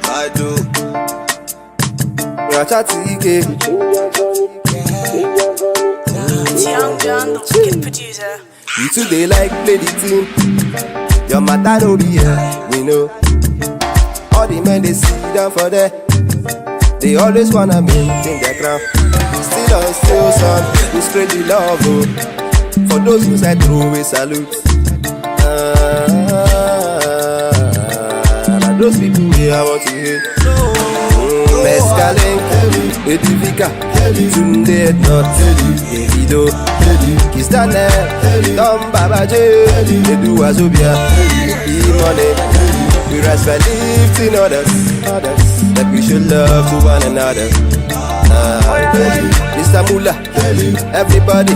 I do. Ratati. It's Young John, the wicked producer. You two they like play the team. Your matter no be here, we know. All the men they sit down for there. They always wanna maintain their crown. Still on still son, we spread the love oh. For those who said throw a salute. And those people here I want to hear. Mescaline, Edifica, Tunde not Davido, Kistane, Tom Babaje, Edu Azubia, E-Money. We rise by lifting others, that we should love to one another. Mr. Mula, everybody.